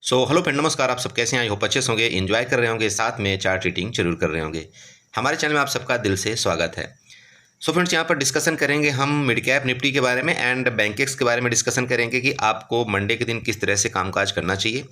Hello friend, नमस्कार। आप सब कैसे हैं? आई होप अच्छे से होंगे, एंजॉय कर रहे होंगे, साथ में चार्ट रीडिंग जरूर कर रहे होंगे। हमारे चैनल में आप सबका दिल से स्वागत है। फ्रेंड्स, यहाँ पर डिस्कशन करेंगे हम मिड कैप निफ्टी के बारे में एंड बैंकेक्स के बारे में डिस्कशन करेंगे कि आपको मंडे के दिन किस तरह से कामकाज करना चाहिए,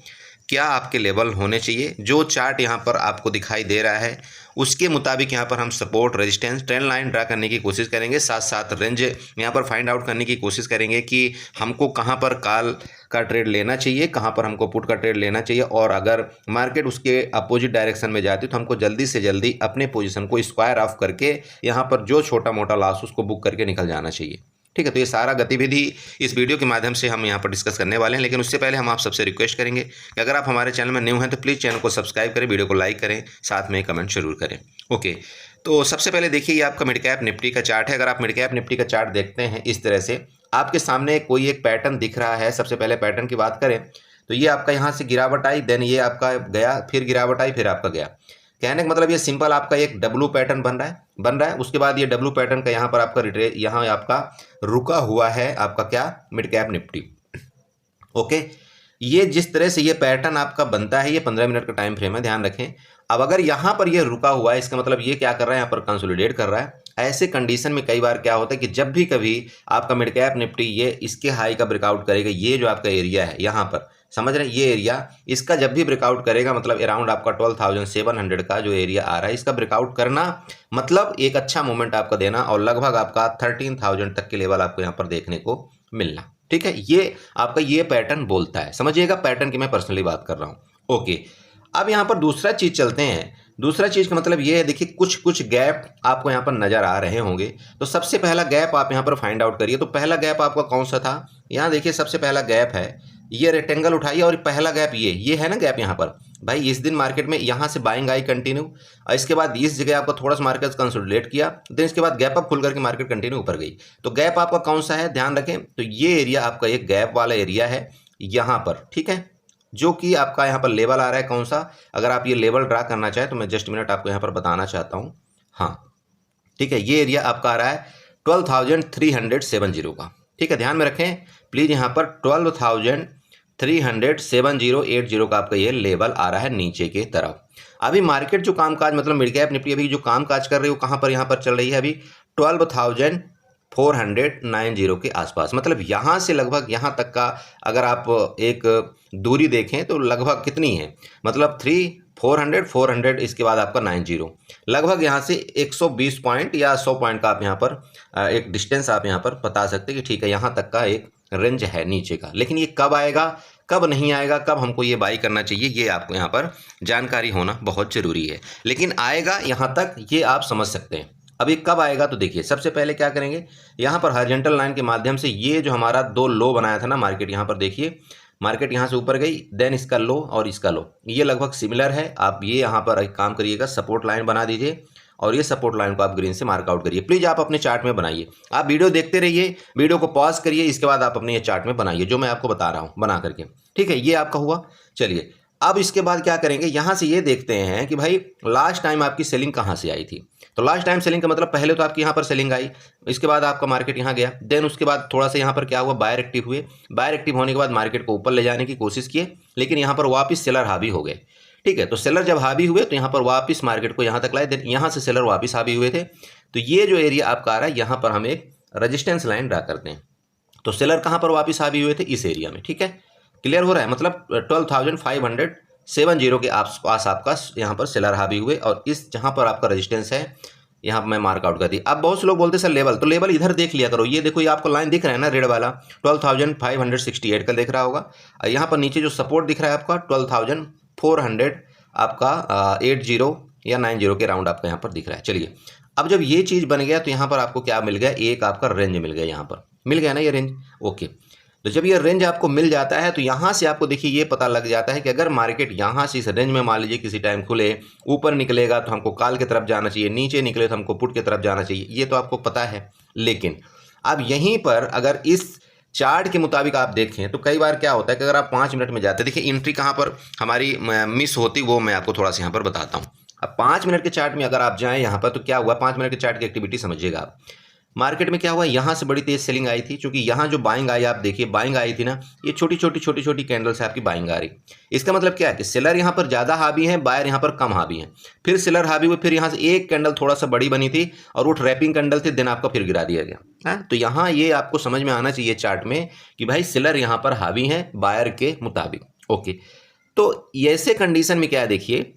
क्या आपके लेवल होने चाहिए। जो चार्ट यहाँ पर आपको दिखाई दे रहा है उसके मुताबिक यहाँ पर हम support, resistance, trend line draw करने की कोशिश करेंगे, साथ साथ रेंज यहाँ पर फाइंड आउट करने की कोशिश करेंगे कि हमको कहाँ पर कॉल का ट्रेड लेना चाहिए, कहाँ पर हमको पुट का ट्रेड लेना चाहिए, और अगर मार्केट उसके अपोजिट डायरेक्शन में जाती है तो हमको जल्दी से जल्दी अपने पोजीशन को स्क्वायर ऑफ करके यहाँ पर जो छोटा मोटा लॉस उसको बुक करके निकल जाना चाहिए। ठीक है, तो ये सारा गतिविधि इस वीडियो के माध्यम से हम यहाँ पर डिस्कस करने वाले हैं। लेकिन उससे पहले हम आप सबसे रिक्वेस्ट करेंगे कि अगर आप हमारे चैनल में न्यू हैं तो प्लीज़ चैनल को सब्सक्राइब करें, वीडियो को लाइक करें, साथ में कमेंट जरूर करें। ओके, तो सबसे पहले देखिए ये आपका मिड कैप निफ्टी का चार्ट है। अगर आप मिड कैप निफ्टी का चार्ट देखते हैं इस तरह से आपके सामने कोई एक पैटर्न दिख रहा है। सबसे पहले पैटर्न की बात करें तो ये आपका यहाँ से गिरावट आई, देन ये आपका गया, फिर गिरावट आई, फिर आपका गया। कहने का मतलब ये सिंपल आपका एक डब्लू पैटर्न बन रहा है। उसके बाद ये डब्लू पैटर्न का यहाँ पर आपका रिट्रेस, यहाँ आपका रुका हुआ है आपका क्या, मिड कैप निफ्टी। ओके, ये जिस तरह से ये पैटर्न आपका बनता है, ये 15 मिनट का टाइम फ्रेम है, ध्यान रखें। अब अगर यहाँ पर ये रुका हुआ है, इसका मतलब ये क्या कर रहा है, यहाँ पर कंसोलिडेट कर रहा है। ऐसे कंडीशन में कई बार क्या होता है कि जब भी कभी आपका मिड कैप निफ्टी ये इसके हाई का ब्रेकआउट करेगा, ये जो आपका एरिया है यहाँ पर, समझ रहे हैं, ये एरिया इसका जब भी ब्रेकआउट करेगा, मतलब अराउंड आपका 12,700 का जो एरिया आ रहा है, इसका ब्रेकआउट करना मतलब एक अच्छा मूवमेंट आपका देना, और लगभग आपका 13,000 तक के लेवल आपको यहाँ पर देखने को मिलना। ठीक है, ये आपका ये पैटर्न बोलता है, समझिएगा पैटर्न की मैं पर्सनली बात कर रहा हूँ। ओके, अब यहाँ पर दूसरा चीज चलते हैं। दूसरा चीज का मतलब ये है, देखिए कुछ गैप आपको यहाँ पर नजर आ रहे होंगे। तो सबसे पहला गैप आप यहाँ पर फाइंड आउट करिए। तो पहला गैप आपका कौन सा था? यहाँ देखिए सबसे पहला गैप है, ये रेक्टेंगल उठाइए और पहला गैप ये है ना गैप। यहाँ पर भाई इस दिन मार्केट में यहाँ से बाइंग आई कंटिन्यू, और इसके बाद इस जगह आपको थोड़ा सा मार्केट कंसोलिडेट किया, देन इसके बाद गैप अप खुल करके मार्केट कंटिन्यू ऊपर गई। तो गैप आपका कौन सा है, ध्यान रखें। तो ये एरिया आपका एक गैप वाला एरिया है यहाँ पर, ठीक है, जो कि आपका यहाँ पर लेवल आ रहा है कौन सा। अगर आप ये लेवल ड्रा करना चाहें तो मैं जस्ट मिनट आपको यहाँ पर बताना चाहता हूँ। हाँ ठीक है, ये एरिया आपका आ रहा है 12,370 का। ठीक है, ध्यान में रखें प्लीज, यहाँ पर 12,370.80 का आपका ये लेवल आ रहा है नीचे के तरफ। अभी मार्केट जो कामकाज, मतलब मिड कैप निफ्टी अभी जो कामकाज कर रही है वो कहाँ पर यहाँ पर चल रही है, अभी 12,490 के आसपास। मतलब यहाँ से लगभग यहाँ तक का अगर आप एक दूरी देखें तो लगभग कितनी है, मतलब 400 इसके बाद आपका 90, लगभग यहाँ से 120 पॉइंट या 100 पॉइंट का आप यहाँ पर एक डिस्टेंस आप यहाँ पर बता सकते हैं कि ठीक है यहाँ तक का एक रेंज है नीचे का। लेकिन ये कब आएगा, कब नहीं आएगा, कब हमको ये बाई करना चाहिए, ये आपको यहाँ पर जानकारी होना बहुत ज़रूरी है। लेकिन आएगा यहाँ तक, ये आप समझ सकते हैं। अब ये कब आएगा, तो देखिए सबसे पहले क्या करेंगे, यहाँ पर हॉरिजॉन्टल लाइन के माध्यम से ये जो हमारा दो लो बनाया था ना मार्केट, यहाँ पर देखिए मार्केट यहाँ से ऊपर गई, देन इसका लो और इसका लो, ये लगभग सिमिलर है। आप ये यहाँ पर एक काम करिएगा, सपोर्ट लाइन बना दीजिए और ये सपोर्ट लाइन को आप ग्रीन से मार्क आउट करिए। प्लीज़ आप अपने चार्ट में बनाइए, आप वीडियो देखते रहिए, वीडियो को पॉज करिए, इसके बाद आप अपने ये चार्ट में बनाइए जो मैं आपको बता रहा हूँ बना करके। ठीक है, ये आपका हुआ। चलिए अब इसके बाद क्या करेंगे, यहाँ से ये देखते हैं कि भाई लास्ट टाइम आपकी सेलिंग कहाँ से आई थी। तो लास्ट टाइम सेलिंग का मतलब पहले तो आपकी यहाँ पर सेलिंग आई, इसके बाद आपका मार्केट यहाँ गया, देन उसके बाद थोड़ा सा यहाँ पर क्या हुआ, बायर एक्टिव हुए। बायर एक्टिव होने के बाद मार्केट को ऊपर ले जाने की कोशिश किए, लेकिन यहाँ पर वापस सेलर हावी हो गए। ठीक है, तो सेलर जब हावी हुए तो यहाँ पर वापस मार्केट को यहाँ तक लाए, देन यहाँ से सेलर वापस हावी हुए थे। तो ये जो एरिया आपका आ रहा है, यहाँ पर हम एक रजिस्टेंस लाइन ड्रा करते हैं। तो सेलर कहाँ पर वापस हावी हुए थे, इस एरिया में। ठीक है, क्लियर हो रहा है, मतलब 12,570 के आसपास आपका यहाँ पर सेलर हावी हुए, और इस जहाँ पर आपका रेजिस्टेंस है यहाँ पर मैं मार्क आउट कर दी। अब बहुत से लोग बोलते हैं सर लेवल, तो लेवल इधर देख लिया करो, ये देखो ये आपको लाइन दिख रहा है ना रेड वाला, 12,568 का दिख रहा होगा। और यहाँ पर नीचे जो सपोर्ट दिख रहा है आपका 12,400 आपका 80 या 90 के राउंड आपका यहाँ पर दिख रहा है। चलिए अब जब ये चीज़ बन गया तो यहाँ पर आपको क्या मिल गया, एक आपका रेंज मिल गया, यहाँ पर मिल गया ना ये रेंज। ओके, तो जब ये रेंज आपको मिल जाता है तो यहाँ से आपको देखिए ये पता लग जाता है कि अगर मार्केट यहाँ से इस रेंज में मान लीजिए किसी टाइम खुले, ऊपर निकलेगा तो हमको कॉल की तरफ जाना चाहिए, नीचे निकले तो हमको पुट की तरफ जाना चाहिए, ये तो आपको पता है। लेकिन अब यहीं पर अगर इस चार्ट के मुताबिक आप देखें तो कई बार क्या होता है कि अगर आप 5 मिनट में जाते, देखिए एंट्री कहाँ पर हमारी मिस होती वो मैं आपको थोड़ा सा यहाँ पर बताता हूँ। अब 5 मिनट के चार्ट में अगर आप जाएँ यहाँ पर तो क्या हुआ, 5 मिनट के चार्ट की एक्टिविटी समझिएगा आप। मार्केट में क्या हुआ, यहाँ से बड़ी तेज सेलिंग आई थी, क्योंकि यहाँ जो बाइंग आई, आप देखिए बाइंग आई थी ना, ये छोटी छोटी कैंडल से आपकी बाइंग आ रही। इसका मतलब क्या है कि सेलर यहाँ पर ज़्यादा हावी है, बायर यहाँ पर कम हावी है। फिर सेलर हावी हुए, फिर यहाँ से एक कैंडल थोड़ा सा बड़ी बनी थी और वो ट्रैपिंग कैंडल थी, दिन आपका फिर गिरा दिया गया है। तो यहाँ ये आपको समझ में आना चाहिए चार्ट में कि भाई सेलर यहाँ पर हावी है बायर के मुताबिक। ओके, तो ऐसे कंडीशन में क्या है, देखिए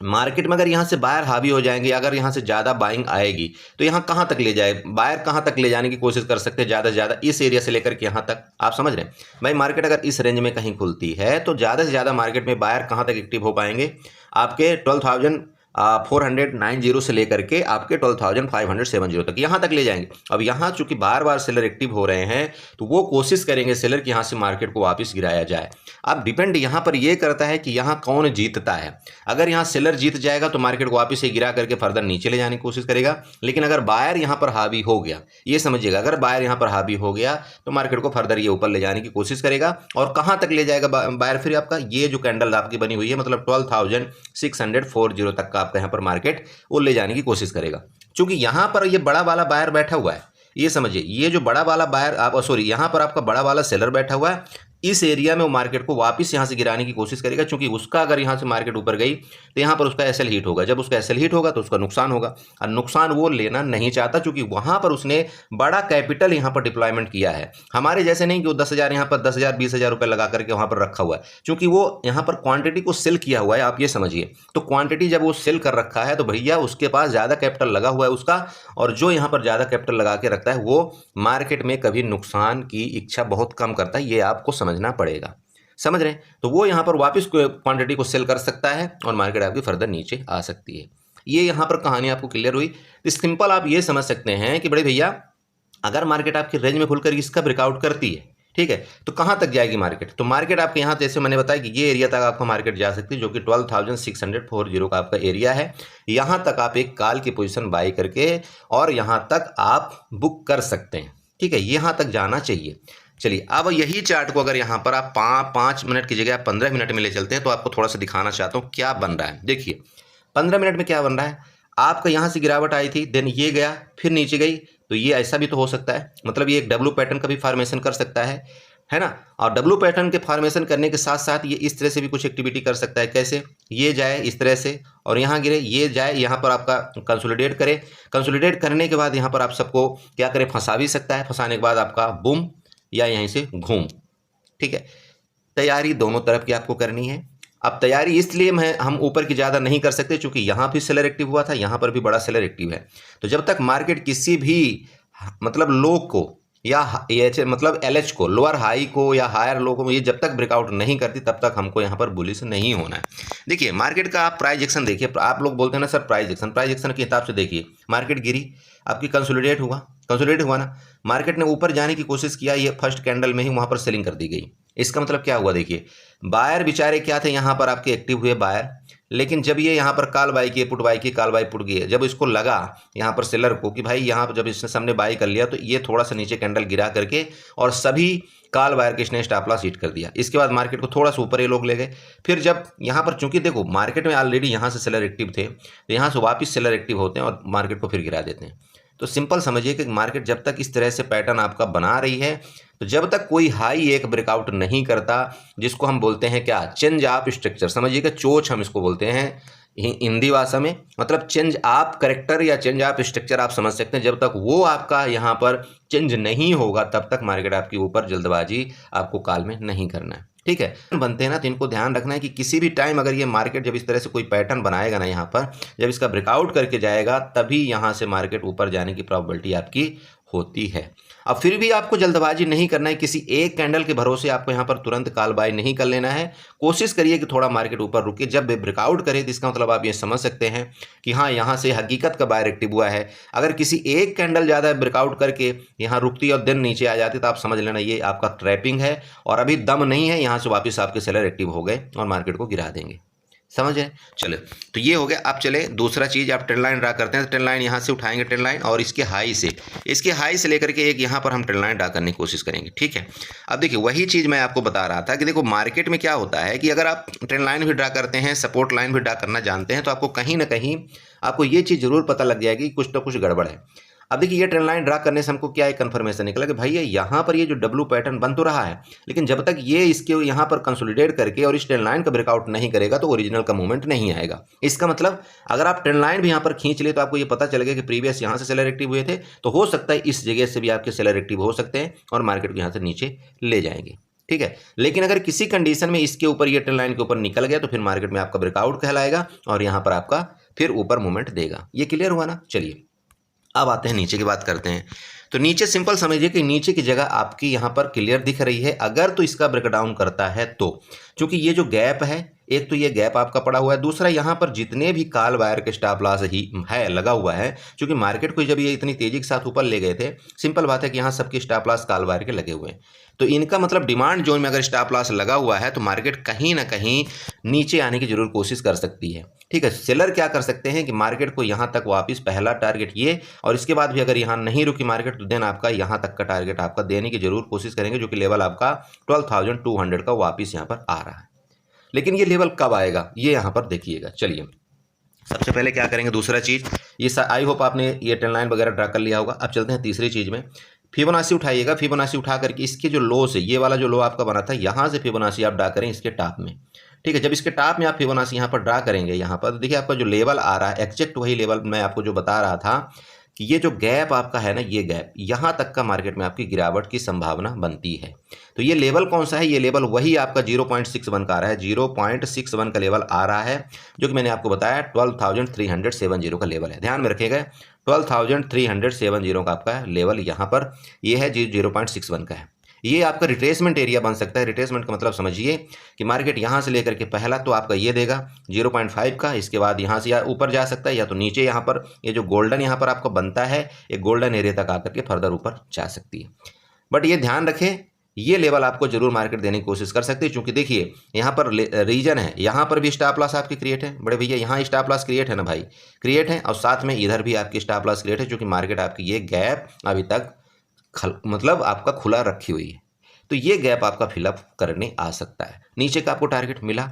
मार्केट में अगर यहाँ से बायर हावी हो जाएंगे, अगर यहाँ से ज़्यादा बाइंग आएगी तो यहाँ कहाँ तक ले जाए, बायर कहाँ तक ले जाने की कोशिश कर सकते हैं, ज़्यादा से ज़्यादा इस एरिया से लेकर के यहाँ तक। आप समझ रहे हैं भाई, मार्केट अगर इस रेंज में कहीं खुलती है तो ज़्यादा से ज़्यादा मार्केट में बायर कहाँ तक एक्टिव हो पाएंगे, आपके 12,490 से लेकर के आपके 12,570 तक, यहाँ तक ले जाएंगे। अब यहाँ चूंकि बार बार सेलर एक्टिव हो रहे हैं तो वो कोशिश करेंगे सेलर कि यहाँ से मार्केट को वापस गिराया जाए। अब डिपेंड यहाँ पर ये करता है कि यहाँ कौन जीतता है। अगर यहाँ सेलर जीत जाएगा तो मार्केट को वापस से गिरा करके फर्दर नीचे ले जाने की कोशिश करेगा, लेकिन अगर बायर यहाँ पर हावी हो गया, ये समझिएगा, अगर बायर यहाँ पर हावी हो गया तो मार्केट को फर्दर ये ऊपर ले जाने की कोशिश करेगा। और कहाँ तक ले जाएगा बायर, फिर आपका ये जो कैंडल आपकी बनी हुई है, मतलब 12,640 तक का आपका यहाँ पर मार्केट वो ले जाने की कोशिश करेगा। क्योंकि यहाँ पर ये बड़ा वाला बायर बैठा हुआ है, ये समझिए, ये जो बड़ा वाला बायर यहाँ पर आपका बड़ा वाला सेलर बैठा हुआ है, इस एरिया में वो मार्केट को वापस यहाँ से गिराने की कोशिश करेगा। क्योंकि उसका अगर यहाँ से मार्केट ऊपर गई तो यहाँ पर उसका एसएल हिट होगा, जब उसका एसएल हिट होगा तो उसका नुकसान होगा, और नुकसान वो लेना नहीं चाहता, क्योंकि वहाँ पर उसने बड़ा कैपिटल यहाँ पर डिप्लॉयमेंट किया है। हमारे जैसे नहीं कि वो 10,000 यहाँ पर 10,000 20,000 रुपये लगा करके वहाँ पर रखा हुआ है, क्योंकि वो यहाँ पर क्वांटिटी को सेल किया हुआ है, आप ये समझिए। तो क्वांटिटी जब वो सेल कर रखा है तो भैया उसके पास ज़्यादा कैपिटल लगा हुआ है उसका, और जो यहाँ पर ज़्यादा कैपिटल लगा के रखता है वो मार्केट में कभी नुकसान की इच्छा बहुत कम करता है, ये आपको समझना पड़ेगा। समझ रहे हैं, तो वो यहाँ पर वापस क्वांटिटी को सेल कर सकता है और मार्केट आपकी फर्दर नीचे आ सकती है। ये यहाँ पर कहानी आपको क्लियर हुई। तो सिंपल आप ये समझ सकते हैं कि बड़े भैया अगर मार्केट आपकी रेंज में खुलकर इसका ब्रेकआउट करती है, ठीक है, तो कहाँ तक जाएगी मार्केट, तो मार्केट आपके यहाँ जैसे मैंने बताया कि ये एरिया तक आपका मार्केट जा सकती है, जो कि 12,640 का आपका एरिया है। यहाँ तक आप एक कॉल की पोजीशन बाई करके और यहाँ तक आप बुक कर सकते हैं, ठीक है, यहाँ तक जाना चाहिए। चलिए, अब यही चार्ट को अगर यहाँ पर आप 5 मिनट की जगह आप 15 मिनट में ले चलते हैं तो आपको थोड़ा सा दिखाना चाहता हूँ क्या बन रहा है। देखिए 15 मिनट में क्या बन रहा है, आपका यहाँ से गिरावट आई थी, देन ये गया, फिर नीचे गई, तो ये ऐसा भी तो हो सकता है, मतलब ये एक डब्लू पैटर्न का भी फॉर्मेशन कर सकता है ना। और डब्लू पैटर्न के फॉर्मेशन करने के साथ साथ ये इस तरह से भी कुछ एक्टिविटी कर सकता है। कैसे, ये जाए इस तरह से और यहाँ गिरे, ये जाए यहाँ पर आपका कंसोलिडेट करे, कंसोलिडेट करने के बाद यहाँ पर आप सबको क्या करे, फंसा भी सकता है, फंसाने के बाद आपका बूम या यहीं से घूम, ठीक है। तैयारी दोनों तरफ की आपको करनी है। अब तैयारी इसलिए हम ऊपर की ज़्यादा नहीं कर सकते क्योंकि यहाँ भी सेलर एक्टिव हुआ था, यहाँ पर भी बड़ा सेलर एक्टिव है। तो जब तक मार्केट किसी भी मतलब लो को या मतलब LH को, लोअर हाई को या हायर लो को, ये जब तक ब्रेकआउट नहीं करती तब तक हमको यहाँ पर बुलिश नहीं होना है। देखिए मार्केट का आप प्राइस एक्शन देखिए, आप लोग बोलते हैं ना सर प्राइस एक्शन के हिसाब से देखिए, मार्केट गिरी, आपकी कंसोलिडेट हुआ ना, मार्केट ने ऊपर जाने की कोशिश किया, ये फर्स्ट कैंडल में ही वहाँ पर सेलिंग कर दी गई। इसका मतलब क्या हुआ, देखिए बायर बेचारे क्या थे, यहाँ पर आपके एक्टिव हुए बायर, लेकिन जब ये यहाँ पर कॉल बाई की, पुट बाई की, कॉल बाई पुट गई, जब इसको लगा यहाँ पर सेलर को कि भाई यहाँ पर जब इसने सामने बाई कर लिया तो ये थोड़ा सा नीचे कैंडल गिरा करके और सभी कॉल बायर के इसने स्टॉप लॉस हिट कर दिया। इसके बाद मार्केट को थोड़ा सा ऊपर ये लोग ले गए। फिर जब यहाँ पर चूंकि देखो मार्केट में ऑलरेडी यहाँ से सेलर एक्टिव थे, तो यहाँ से वापस सेलर एक्टिव होते हैं और मार्केट को फिर गिरा देते हैं। तो सिंपल समझिए कि मार्केट जब तक इस तरह से पैटर्न आपका बना रही है, तो जब तक कोई हाई एक ब्रेकआउट नहीं करता, जिसको हम बोलते हैं क्या, चेंज ऑफ स्ट्रक्चर, समझिएगा चोच हम इसको बोलते हैं हिंदी भाषा में, मतलब चेंज ऑफ कैरेक्टर या चेंज ऑफ स्ट्रक्चर आप समझ सकते हैं। जब तक वो आपका यहाँ पर चेंज नहीं होगा तब तक मार्केट आपकी ऊपर जल्दबाजी आपको कॉल में नहीं करना है, ठीक है। बनते हैं ना, तो इनको ध्यान रखना है कि किसी भी टाइम अगर ये मार्केट जब इस तरह से कोई पैटर्न बनाएगा ना, यहाँ पर जब इसका ब्रेकआउट करके जाएगा तभी यहाँ से मार्केट ऊपर जाने की प्रोबेबिलिटी आपकी होती है। अब फिर भी आपको जल्दबाजी नहीं करना है, किसी एक कैंडल के भरोसे आपको यहाँ पर तुरंत कॉल बाय नहीं कर लेना है। कोशिश करिए कि थोड़ा मार्केट ऊपर रुके, जब ब्रेकआउट करे तो इसका मतलब आप ये समझ सकते हैं कि हाँ यहाँ से हकीकत का बायर एक्टिव हुआ है। अगर किसी एक कैंडल ज़्यादा ब्रेकआउट करके यहाँ रुकती और दिन नीचे आ जाती तो आप समझ लेना ये आपका ट्रैपिंग है और अभी दम नहीं है, यहाँ से वापस आपके सेलर एक्टिव हो गए और मार्केट को गिरा देंगे। समझ है, चलो तो ये हो गया। अब चले दूसरा चीज़, आप ट्रेंड लाइन ड्रा करते हैं तो ट्रेंड लाइन यहाँ से उठाएंगे, ट्रेंड लाइन और इसके हाई से लेकर के एक यहाँ पर हम ट्रेंड लाइन ड्रा करने की कोशिश करेंगे, ठीक है। अब देखिए वही चीज़ मैं आपको बता रहा था कि देखो मार्केट में क्या होता है कि अगर आप ट्रेंड लाइन भी ड्रा करते हैं, सपोर्ट लाइन भी ड्रा करना जानते हैं, तो आपको कहीं ना कहीं आपको ये चीज़ ज़रूर पता लग जाएगी कि कुछ ना कुछ गड़बड़ है। अब देखिए ये ट्रेंड लाइन ड्रा करने से हमको क्या एक कंफर्मेशन निकला कि भाई ये यहाँ पर ये जो डब्ल्यू पैटर्न बन तो रहा है, लेकिन जब तक ये इसके यहाँ पर कंसोलिडेट करके और इस ट्रेंड लाइन का ब्रेकआउट नहीं करेगा तो ओरिजिनल का मूवमेंट नहीं आएगा। इसका मतलब अगर आप ट्रेंड लाइन भी यहाँ पर खींच ले तो आपको ये पता चलेगा कि प्रीवियस यहाँ से सेलर एक्टिव हुए थे, तो हो सकता है इस जगह से भी आपके सेलर एक्टिव हो सकते हैं और मार्केट को यहाँ से नीचे ले जाएंगे। ठीक है, लेकिन अगर किसी कंडीशन में इसके ऊपर ये ट्रेंड लाइन के ऊपर निकल गया तो फिर मार्केट में आपका ब्रेकआउट कहलाएगा और यहाँ पर आपका फिर ऊपर मूवमेंट देगा। ये क्लियर हुआ ना। चलिए अब आते हैं नीचे की बात करते हैं। तो नीचे सिंपल समझिए कि नीचे की जगह आपकी यहाँ पर क्लियर दिख रही है। अगर तो इसका ब्रेकडाउन करता है तो, क्योंकि ये जो गैप है, एक तो ये गैप आपका पड़ा हुआ है, दूसरा यहाँ पर जितने भी काल वायर के स्टॉप लॉस ही है लगा हुआ है, क्योंकि मार्केट को जब ये इतनी तेजी के साथ ऊपर ले गए थे, सिंपल बात है कि यहाँ सबके स्टॉप लॉस काल वायर के लगे हुए हैं। तो इनका मतलब डिमांड जोन में अगर स्टॉप लॉस लगा हुआ है तो मार्केट कहीं ना कहीं नीचे आने की जरूर कोशिश कर सकती है। ठीक है, सेलर क्या कर सकते हैं कि मार्केट को यहाँ तक वापस, पहला टारगेट ये, और इसके बाद भी अगर यहाँ नहीं रुकी मार्केट तो देन आपका यहाँ तक का टारगेट आपका देने की जरूर कोशिश करेंगे, जो कि लेवल आपका 12,200 का वापस यहाँ पर आ रहा है। लेकिन ये लेवल कब आएगा ये यहाँ पर देखिएगा। चलिए सबसे पहले क्या करेंगे, दूसरा चीज़, ये आई होप आपने ये ट्रेंड लाइन वगैरह ड्रा कर लिया होगा। अब चलते हैं तीसरी चीज़ में। फिबोनाची उठाइएगा। फिबोनाची उठा करके इसके जो लो से, ये वाला जो लो आपका बना था, यहाँ से फिबोनाची आप ड्रा करें इसके टॉप में। ठीक है, जब इसके टॉप में आप फिबोनाची यहाँ पर ड्रा करेंगे, यहाँ पर देखिए आपका जो लेवल आ रहा है एग्जैक्ट वही लेवल मैं आपको जो बता रहा था कि ये जो गैप आपका है ना, ये गैप यहाँ तक का मार्केट में आपकी गिरावट की संभावना बनती है। तो ये लेवल कौन सा है, ये लेवल वही आपका 0.61 का आ रहा है, 0.61 का लेवल आ रहा है, जो कि मैंने आपको बताया 12,370 का लेवल है। ध्यान में रखिएगा 12,370 का आपका लेवल यहाँ पर ये है, 0.61 का है। ये आपका रिट्रेसमेंट एरिया बन सकता है। रिट्रेसमेंट का मतलब समझिए कि मार्केट यहाँ से लेकर के पहला तो आपका ये देगा 0.5 का, इसके बाद यहाँ से या ऊपर जा सकता है या तो नीचे यहाँ पर ये जो गोल्डन यहाँ पर आपको बनता है, ये गोल्डन एरिया तक आकर के फर्दर ऊपर जा सकती है। बट ये ध्यान रखें ये लेवल आपको जरूर मार्केट देने की कोशिश कर सकती है, क्योंकि देखिए यहाँ पर रीजन है, यहाँ पर भी स्टॉप लॉस आपकी क्रिएट है। बड़े भैया यहाँ स्टॉप लॉस क्रिएट है ना भाई, क्रिएट है, और साथ में इधर भी आपकी स्टॉप लॉस क्रिएट है, क्योंकि मार्केट आपकी ये गैप अभी तक मतलब आपका खुला रखी हुई है। तो ये गैप आपका फिलअप करने आ सकता है। नीचे का आपको टारगेट मिला,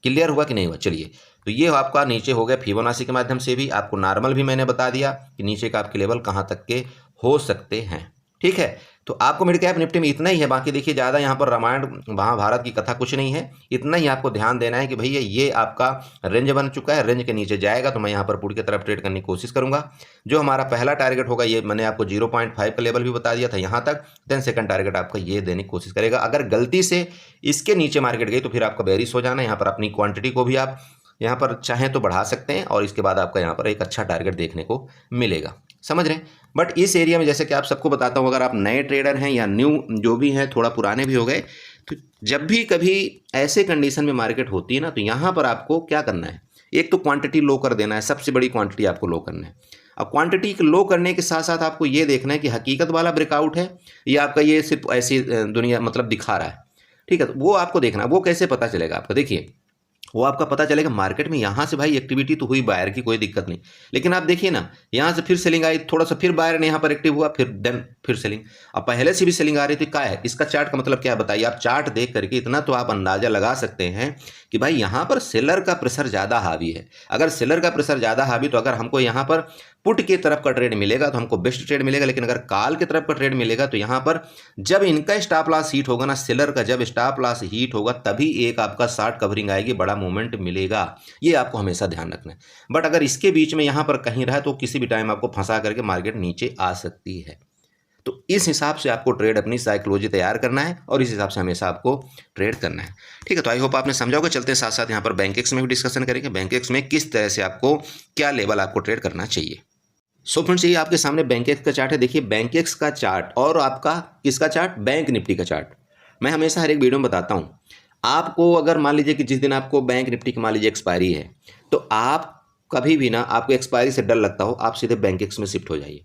क्लियर हुआ कि नहीं हुआ। चलिए तो ये आपका नीचे हो गया। फिबोनाची के माध्यम से भी आपको नॉर्मल भी मैंने बता दिया कि नीचे का आपके लेवल कहाँ तक के हो सकते हैं। ठीक है, तो आपको मिड कैप निफ्टी में इतना ही है। बाकी देखिए ज़्यादा यहाँ पर रामायण महाभारत की कथा कुछ नहीं है। इतना ही आपको ध्यान देना है कि भैया ये आपका रेंज बन चुका है, रेंज के नीचे जाएगा तो मैं यहाँ पर पुट की तरफ ट्रेड करने की कोशिश करूँगा। जो हमारा पहला टारगेट होगा ये मैंने आपको 0.5 का लेवल भी बता दिया था यहाँ तक। देन सेकंड टारगेट आपका ये देने की कोशिश करेगा। अगर गलती से इसके नीचे मार्केट गई तो फिर आपका बेरिश हो जाना। यहाँ पर अपनी क्वान्टिटी को भी आप यहाँ पर चाहें तो बढ़ा सकते हैं और इसके बाद आपका यहाँ पर एक अच्छा टारगेट देखने को मिलेगा। समझ रहे हैं। बट इस एरिया में जैसे कि आप सबको बताता हूँ, अगर आप नए ट्रेडर हैं या न्यू जो भी हैं, थोड़ा पुराने भी हो गए, तो जब भी कभी ऐसे कंडीशन में मार्केट होती है ना, तो यहाँ पर आपको क्या करना है, एक तो क्वांटिटी लो कर देना है। सबसे बड़ी क्वांटिटी आपको लो करना है। अब क्वांटिटी लो करने के साथ साथ आपको ये देखना है कि हकीकत वाला ब्रेकआउट है या आपका ये सिर्फ ऐसी दुनिया मतलब दिखा रहा है। ठीक है, तो वो आपको देखना। वो कैसे पता चलेगा आपको, देखिए वो आपका पता चलेगा मार्केट में यहाँ से भाई एक्टिविटी तो हुई बायर की, कोई दिक्कत नहीं, लेकिन आप देखिए ना यहाँ से फिर सेलिंग आई, थोड़ा सा फिर बायर ने यहाँ पर एक्टिव हुआ, फिर देन फिर सेलिंग। अब पहले से भी सेलिंग आ रही थी, क्या है इसका चार्ट का मतलब क्या है बताइए। आप चार्ट देख करके इतना तो आप अंदाजा लगा सकते हैं कि भाई यहाँ पर सेलर का प्रेशर ज़्यादा हावी है। अगर सेलर का प्रेशर ज़्यादा हावी तो अगर हमको यहाँ पर पुट की तरफ का ट्रेड मिलेगा तो हमको बेस्ट ट्रेड मिलेगा, लेकिन अगर कॉल की तरफ का ट्रेड मिलेगा तो यहाँ पर जब इनका स्टॉप लॉस हीट होगा ना, सेलर का जब स्टॉप लॉस हीट होगा तभी एक आपका शॉर्ट कवरिंग आएगी, बड़ा मूवमेंट मिलेगा। ये आपको हमेशा ध्यान रखना है। बट अगर इसके बीच में यहाँ पर कहीं रहा तो किसी भी टाइम आपको फंसा करके मार्केट नीचे आ सकती है। तो इस हिसाब से आपको ट्रेड अपनी साइकोलॉजी तैयार करना है और इस हिसाब से हमेशा आपको ट्रेड करना है। ठीक है, तो आई होप आपने समझा होगा। चलते हैं साथ साथ यहाँ पर बैंकेक्स में भी डिस्कशन करेंगे। बैंकेक्स में किस तरह से आपको क्या लेवल आपको ट्रेड करना चाहिए। सो फ्रेंड्स, ये आपके सामने बैंकेक्स का चार्ट है। देखिए बैंकेक्स का चार्ट और आपका किसका चार्ट, बैंक निफ्टी का चार्ट। मैं हमेशा हर एक वीडियो में बताता हूँ आपको, अगर मान लीजिए कि जिस दिन आपको बैंक निफ्टी की मान लीजिए एक्सपायरी है, तो आप कभी भी ना आपको एक्सपायरी से डर लगता हो, आप सीधे बैंकेक्स में शिफ्ट हो जाइए।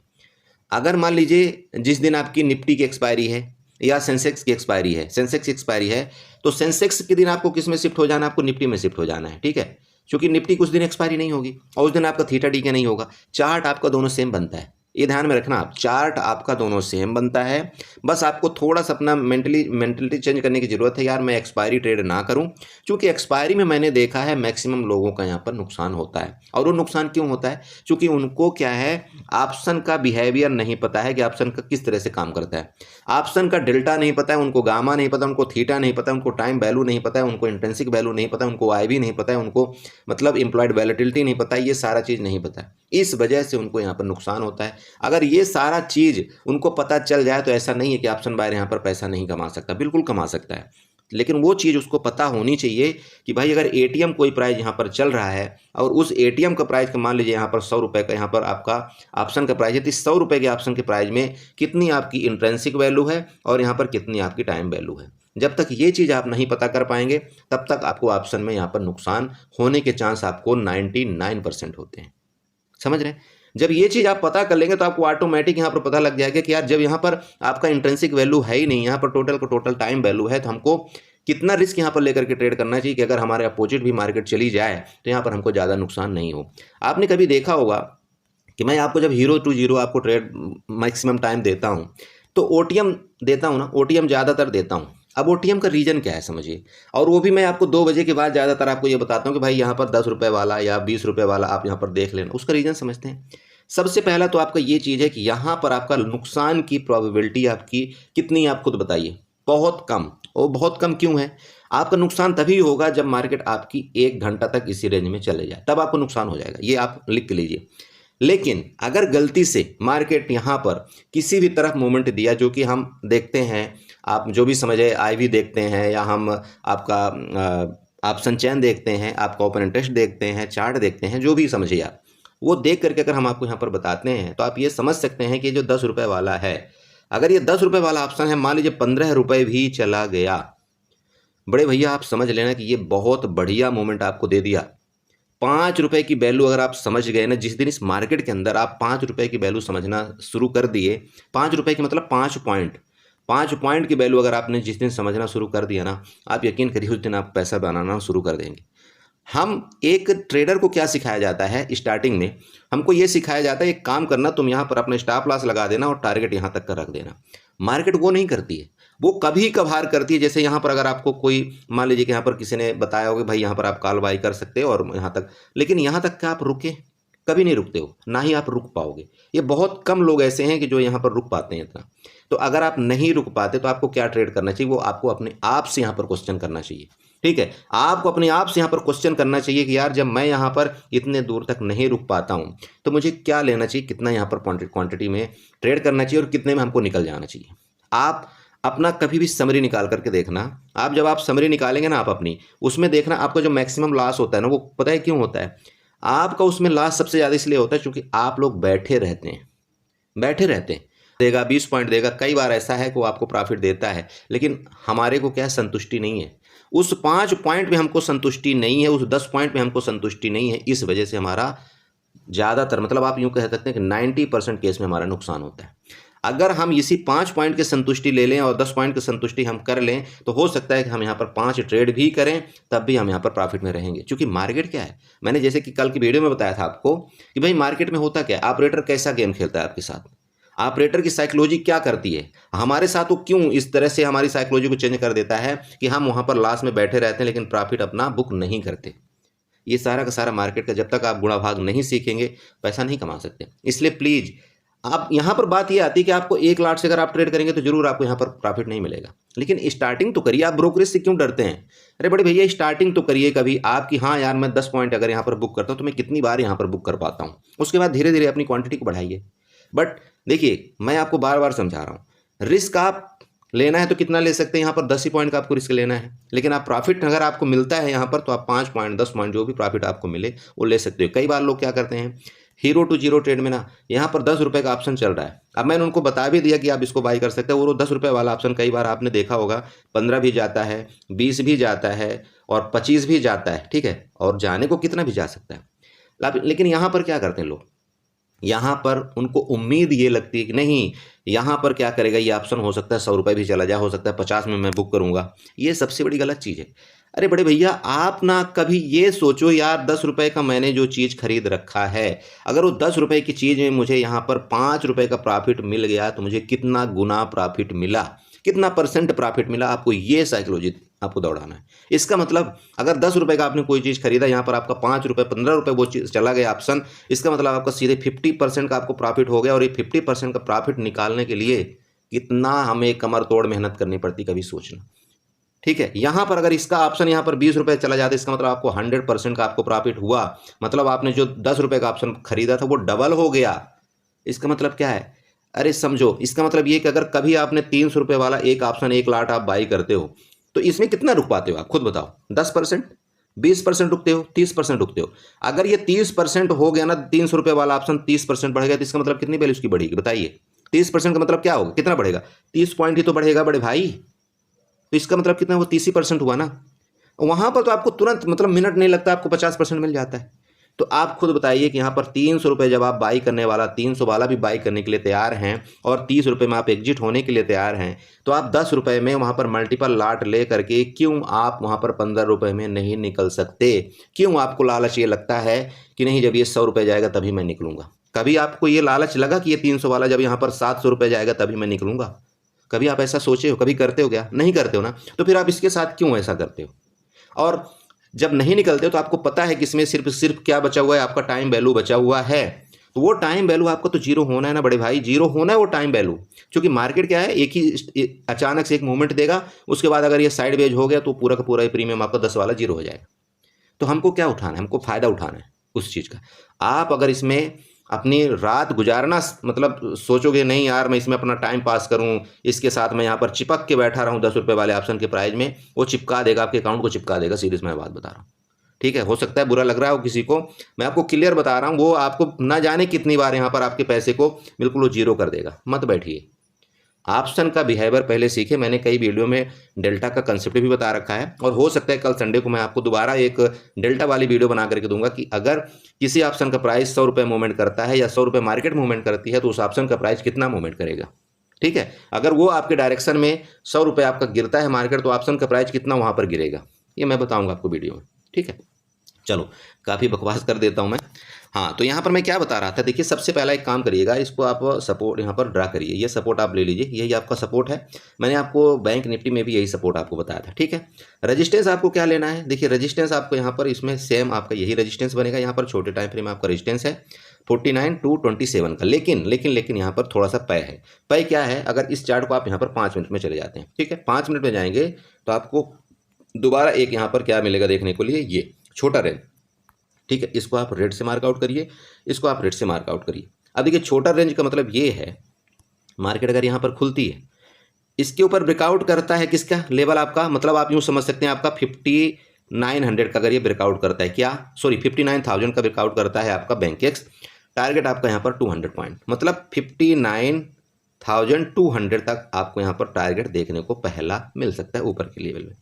अगर मान लीजिए जिस दिन आपकी निफ्टी की एक्सपायरी है या सेंसेक्स की एक्सपायरी है, सेंसेक्स की एक्सपायरी है, तो सेंसेक्स के दिन आपको किस में शिफ्ट हो जाना है, आपको निफ्टी में शिफ्ट हो जाना है। ठीक है, क्योंकि निफ्टी कुछ दिन एक्सपायरी नहीं होगी और उस दिन आपका थीटा डी के नहीं होगा। चार्ट आपका दोनों सेम बनता है, ये ध्यान में रखना आप, चार्ट आपका दोनों सेम बनता है, बस आपको थोड़ा सा अपना मेंटलिटी चेंज करने की ज़रूरत है। यार मैं एक्सपायरी ट्रेड ना करूं, क्योंकि एक्सपायरी में मैंने देखा है मैक्सिमम लोगों का यहाँ पर नुकसान होता है। और वो नुकसान क्यों होता है? क्योंकि उनको क्या है, ऑप्शन का बिहेवियर नहीं पता है कि ऑप्शन का किस तरह से काम करता है। ऑप्शन का डेल्टा नहीं पता है उनको, गामा नहीं पता उनको, थीटा नहीं पता उनको, टाइम वैल्यू नहीं पता है उनको, इंट्रिंसिक वैल्यू नहीं पता उनको, IV नहीं पता है उनको, मतलब इम्प्लॉयड वैलेटिलिटी नहीं पता है, ये सारा चीज़ नहीं पता है। इस वजह से उनको यहाँ पर नुकसान होता है। अगर ये सारा चीज़ उनको पता चल जाए तो ऐसा नहीं है कि ऑप्शन बायर यहाँ पर पैसा नहीं कमा सकता, बिल्कुल कमा सकता है। लेकिन वो चीज़ उसको पता होनी चाहिए कि भाई अगर ATM कोई प्राइस यहाँ पर चल रहा है और उस ATM का प्राइस का मान लीजिए यहाँ पर 100 रुपये का यहाँ पर आपका ऑप्शन का प्राइस है, तो 100 रुपये के ऑप्शन के प्राइस में कितनी आपकी इंट्रिंसिक वैल्यू है और यहाँ पर कितनी आपकी टाइम वैल्यू है। जब तक ये चीज़ आप नहीं पता कर पाएंगे तब तक आपको ऑप्शन में यहाँ पर नुकसान होने के चांस आपको 99% होते हैं। समझ रहे हैं? जब ये चीज़ आप पता कर लेंगे तो आपको ऑटोमेटिक यहाँ पर पता लग जाएगा कि यार जब यहाँ पर आपका इंट्रिंसिक वैल्यू है ही नहीं, यहाँ पर टोटल का टोटल टाइम वैल्यू है, तो हमको कितना रिस्क यहाँ पर लेकर के ट्रेड करना चाहिए कि अगर हमारे अपोजिट भी मार्केट चली जाए तो यहाँ पर हमको ज़्यादा नुकसान नहीं हो। आपने कभी देखा होगा कि मैं आपको जब 0 to 0 आपको ट्रेड मैक्सिमम टाइम देता हूँ तो OTM देता हूँ ना, OTM ज़्यादातर देता हूँ। अब OTM का रीज़न क्या है समझिए, और वो भी मैं आपको 2 बजे के बाद ज़्यादातर आपको ये बताता हूँ कि भाई यहाँ पर 10 रुपये वाला या 20 रुपये वाला आप यहाँ पर देख लेना। उसका रीज़न समझते हैं। सबसे पहला तो आपका ये चीज़ है कि यहाँ पर आपका नुकसान की प्रोबेबिलिटी आपकी कितनी है, आप खुद बताइए। बहुत कम। और बहुत कम क्यों है? आपका नुकसान तभी होगा जब मार्केट आपकी 1 घंटा तक इसी रेंज में चले जाए, तब आपको नुकसान हो जाएगा। ये आप लिख लीजिए। लेकिन अगर गलती से मार्केट यहाँ पर किसी भी तरफ मूवमेंट दिया, जो कि हम देखते हैं, आप जो भी समझे, IV देखते हैं या हम आपका ऑप्शन चेन देखते हैं, आपका ओपन इंटरेस्ट देखते हैं, चार्ट देखते हैं, जो भी समझिए आप, वो देख करके अगर हम आपको यहाँ पर बताते हैं तो आप ये समझ सकते हैं कि जो 10 रुपये वाला है, अगर ये 10 रुपये वाला ऑप्शन है, मान लीजिए 15 रुपये भी चला गया, बड़े भैया आप समझ लेना कि ये बहुत बढ़िया मोमेंट आपको दे दिया। 5 रुपये की वैल्यू अगर आप समझ गए ना, जिस दिन इस मार्केट के अंदर आप 5 रुपये की वैल्यू समझना शुरू कर दिए, 5 रुपये की मतलब 5 पॉइंट, 5 पॉइंट की वैल्यू अगर आपने जिस दिन समझना शुरू कर दिया ना, आप यकीन करिए उस दिन आप पैसा बनाना शुरू कर देंगे। हम एक ट्रेडर को क्या सिखाया जाता है स्टार्टिंग में, हमको ये सिखाया जाता है एक काम करना, तुम यहाँ पर अपना स्टॉप लॉस लगा देना और टारगेट यहाँ तक का रख देना। मार्केट वो नहीं करती है, वो कभी कभार करती है। जैसे यहाँ पर अगर आपको कोई मान लीजिए कि यहाँ पर किसी ने बताया होगा भाई यहाँ पर आप कॉल बाई कर सकते हो और यहाँ तक, लेकिन यहाँ तक क्या आप रुके? कभी नहीं रुकते हो, ना ही आप रुक पाओगे। ये बहुत कम लोग ऐसे हैं कि जो यहाँ पर रुक पाते हैं इतना। तो अगर आप नहीं रुक पाते तो आपको क्या ट्रेड करना चाहिए? वो आपको अपने आप से यहाँ पर क्वेश्चन करना चाहिए। ठीक है, आपको अपने आप से यहाँ पर क्वेश्चन करना चाहिए कि यार जब मैं यहाँ पर इतने दूर तक नहीं रुक पाता हूँ तो मुझे क्या लेना चाहिए, कितना यहाँ पर क्वांटिटी में ट्रेड करना चाहिए और कितने में हमको निकल जाना चाहिए। आप अपना कभी भी समरी निकाल करके देखना। आप जब आप समरी निकालेंगे ना, आप अपनी उसमें देखना आपका जो मैक्सिमम लॉस होता है ना, वो पता है क्यों होता है? आपका उसमें लॉस सबसे ज़्यादा इसलिए होता है क्योंकि आप लोग बैठे रहते हैं। देगा 20 पॉइंट देगा, कई बार ऐसा है कि वो आपको प्रॉफिट देता है, लेकिन हमारे को क्या संतुष्टि नहीं है, उस 5 पॉइंट में हमको संतुष्टि नहीं है, उस 10 पॉइंट में हमको संतुष्टि नहीं है। इस वजह से हमारा ज़्यादातर, मतलब आप यूँ कह सकते हैं कि 90% केस में हमारा नुकसान होता है। अगर हम इसी 5 पॉइंट की संतुष्टि ले लें और 10 पॉइंट की संतुष्टि हम कर लें तो हो सकता है कि हम यहाँ पर 5 ट्रेड भी करें, तब भी हम यहाँ पर प्रॉफिट में रहेंगे। क्योंकि मार्केट क्या है, मैंने जैसे कि कल की वीडियो में बताया था आपको कि भाई मार्केट में होता क्या है, ऑपरेटर कैसा गेम खेलता है आपके साथ, ऑपरेटर की साइकोलॉजी क्या करती है हमारे साथ, वो क्यों इस तरह से हमारी साइकोलॉजी को चेंज कर देता है कि हम वहाँ पर लॉस में बैठे रहते हैं लेकिन प्रॉफिट अपना बुक नहीं करते। ये सारा का सारा मार्केट का, जब तक आप गुणा भाग नहीं सीखेंगे पैसा नहीं कमा सकते। इसलिए प्लीज़ आप यहाँ पर बात ये आती है कि आपको 1 लाख से अगर आप ट्रेड करेंगे तो जरूर आपको यहाँ पर प्रॉफिट नहीं मिलेगा, लेकिन स्टार्टिंग तो करिए। आप ब्रोकरेज से क्यों डरते हैं? अरे बड़े भैया स्टार्टिंग तो करिए कभी आपकी, हाँ यार मैं 10 पॉइंट अगर यहाँ पर बुक करता हूँ तो मैं कितनी बार यहाँ पर बुक कर पाता हूँ, उसके बाद धीरे धीरे अपनी क्वांटिटी को बढ़ाइए। बट देखिए मैं आपको बार बार समझा रहा हूँ, रिस्क आप लेना है तो कितना ले सकते हैं, यहाँ पर 10 ही पॉइंट का आपको रिस्क लेना है, लेकिन आप प्रॉफिट अगर आपको मिलता है यहाँ पर तो आप 5 पॉइंट 10 पॉइंट जो भी प्रॉफिट आपको मिले वो ले सकते हो। कई बार लोग क्या करते हैं, 0 to 0 ट्रेड में ना, यहाँ पर 10 रुपये का ऑप्शन चल रहा है, अब मैंने उनको बता भी दिया कि आप इसको बाई कर सकते हैं। वो 10 रुपये वाला ऑप्शन कई बार आपने देखा होगा 15 भी जाता है, 20 भी जाता है और 25 भी जाता है, ठीक है, और जाने को कितना भी जा सकता है। लेकिन यहाँ पर क्या करते हैं लोग, यहाँ पर उनको उम्मीद ये लगती है कि नहीं यहाँ पर क्या करेगा, ये ऑप्शन हो सकता है 100 रुपये भी चला जाए, हो सकता है 50 में मैं बुक करूँगा। ये सबसे बड़ी गलत चीज़ है। अरे बड़े भैया, आप ना कभी ये सोचो यार, 10 रुपये का मैंने जो चीज़ खरीद रखा है, अगर वो 10 रुपये की चीज़ में मुझे यहाँ पर 5 रुपये का प्रॉफिट मिल गया तो मुझे कितना गुना प्रॉफिट मिला, कितना परसेंट प्रॉफिट मिला, आपको ये साइकोलॉजी आपको दौड़ाना है। इसका मतलब अगर 10 रुपये का आपने कोई चीज़ खरीदा, यहाँ पर आपका 5 रुपये 15 रुपये वो चीज़ चला गया ऑप्शन, इसका मतलब आपका सीधे 50% का आपको प्रॉफिट हो गया। और ये 50% का प्रॉफिट निकालने के लिए कितना हमें कमर तोड़ मेहनत करनी पड़ती, कभी सोचना। ठीक है, यहाँ पर अगर इसका ऑप्शन यहाँ पर 20 रुपये चला जाता है, इसका मतलब आपको 100% का आपको प्रॉफिट हुआ। मतलब आपने जो 10 रुपये का ऑप्शन खरीदा था वो डबल हो गया। इसका मतलब क्या है? अरे समझो, इसका मतलब ये कि अगर कभी आपने 300 रुपये वाला एक ऑप्शन 1 लाट आप बाई करते हो तो इसमें कितना रुक पाते हो आप खुद बताओ? 10%, 20% रुकते हो, 30% रुकते हो। अगर ये 30% हो गया ना, 300 रुपये वाला ऑप्शन 30% बढ़ गया तो इसका मतलब कितनी वैल्यू उसकी बढ़ेगी बताइए? 30% का मतलब क्या होगा, कितना बढ़ेगा? 30 पॉइंट ही तो बढ़ेगा बड़े भाई। तो इसका मतलब कितना, वो 30% हुआ ना। वहाँ पर तो आपको तुरंत मतलब मिनट नहीं लगता, आपको 50% मिल जाता है। तो आप खुद बताइए कि यहाँ पर 300 रुपये जब आप बाई करने वाला, 300 वाला भी बाई करने के लिए तैयार हैं और 30 रुपये में आप एग्जिट होने के लिए तैयार हैं, तो आप 10 रुपये में वहाँ पर मल्टीपल लाट ले करके क्यों आप वहाँ पर 15 रुपये में नहीं निकल सकते? क्यों आपको लालच ये लगता है कि नहीं जब ये 100 रुपये जाएगा तभी मैं निकलूँगा? कभी आपको ये लालच लगा कि ये 300 वाला जब यहाँ पर 700 रुपये जाएगा तभी मैं निकलूँगा? कभी आप ऐसा सोचे हो? कभी करते हो क्या? नहीं करते हो ना। तो फिर आप इसके साथ क्यों ऐसा करते हो? और जब नहीं निकलते हो तो आपको पता है कि इसमें सिर्फ क्या बचा हुआ है, आपका टाइम वैल्यू बचा हुआ है। तो वो टाइम वैल्यू आपको तो जीरो होना है ना बड़े भाई, जीरो होना है वो टाइम वैल्यू। क्योंकि मार्केट क्या है, एक ही अचानक से एक मूवमेंट देगा, उसके बाद अगर ये साइड वेज हो गया तो पूरा का पूरा प्रीमियम आपका 10 वाला जीरो हो जाएगा। तो हमको क्या उठाना है? हमको फ़ायदा उठाना है उस चीज़ का। आप अगर इसमें अपनी रात गुजारना मतलब सोचोगे नहीं यार मैं इसमें अपना टाइम पास करूं, इसके साथ मैं यहाँ पर चिपक के बैठा रहूं 10 रुपये वाले ऑप्शन के प्राइस में, वो चिपका देगा, आपके अकाउंट को चिपका देगा। सीरियस मैं बात बता रहा हूँ। ठीक है, हो सकता है बुरा लग रहा हो किसी को, मैं आपको क्लियर बता रहा हूँ। वो आपको ना जाने कितनी बार यहाँ पर आपके पैसे को बिल्कुल वो जीरो कर देगा। मत बैठिए, ऑप्शन का बिहेवियर पहले सीखे। मैंने कई वीडियो में डेल्टा का कंसेप्ट भी बता रखा है और हो सकता है कल संडे को मैं आपको दोबारा एक डेल्टा वाली वीडियो बना करके दूंगा कि अगर किसी ऑप्शन का प्राइस 100 रुपये मूवमेंट करता है या 100 रुपये मार्केट मूवमेंट करती है तो उस ऑप्शन का प्राइस कितना मूवमेंट करेगा। ठीक है, अगर वो आपके डायरेक्शन में 100 रुपये आपका गिरता है मार्केट तो ऑप्शन का प्राइस कितना वहाँ पर गिरेगा, ये मैं बताऊँगा आपको वीडियो में। ठीक है, चलो काफ़ी बकवास कर देता हूँ मैं। हाँ, तो यहाँ पर मैं क्या बता रहा था, देखिए सबसे पहला एक काम करिएगा, इसको आप सपोर्ट यहाँ पर ड्रा करिए। ये सपोर्ट आप ले लीजिए, यही आपका सपोर्ट है। मैंने आपको बैंक निफ्टी में भी यही सपोर्ट आपको बताया था। ठीक है, रेजिस्टेंस आपको क्या लेना है? देखिए रेजिस्टेंस आपको यहाँ पर इसमें सेम आपका यही रेजिस्टेंस बनेगा। यहाँ पर छोटे टाइम फ्रेम में आपका रेजिस्टेंस है 49 to 27 का। लेकिन यहाँ पर थोड़ा सा पै है। पै क्या है? अगर इस चार्ट को आप यहाँ पर 5 मिनट में चले जाते हैं, ठीक है, 5 मिनट में जाएंगे तो आपको दोबारा एक यहाँ पर क्या मिलेगा देखने को लिए, ये छोटा रेंज। ठीक है, इसको आप रेड से मार्कआउट करिए, इसको आप रेड से मार्कआउट करिए। अब देखिए छोटा रेंज का मतलब ये है, मार्केट अगर यहाँ पर खुलती है, इसके ऊपर ब्रेकआउट करता है किसका लेवल आपका, मतलब आप यूँ समझ सकते हैं आपका 5900 का अगर ये ब्रेकआउट करता है, क्या सॉरी 59,000 का ब्रेकआउट करता है आपका बैंक एक्स, टारगेट आपका यहाँ पर 200 पॉइंट, मतलब 59,200 तक आपको यहाँ पर टारगेट देखने को पहला मिल सकता है ऊपर के लेवल में।